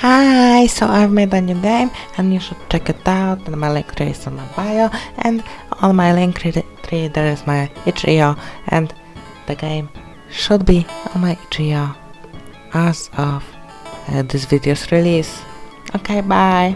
Hi, so I've made a new game and you should check it out, and my link tree is on my bio, and on my link tree there is my itch.io, and the game should be on my itch.io as of this video's release. Okay, bye!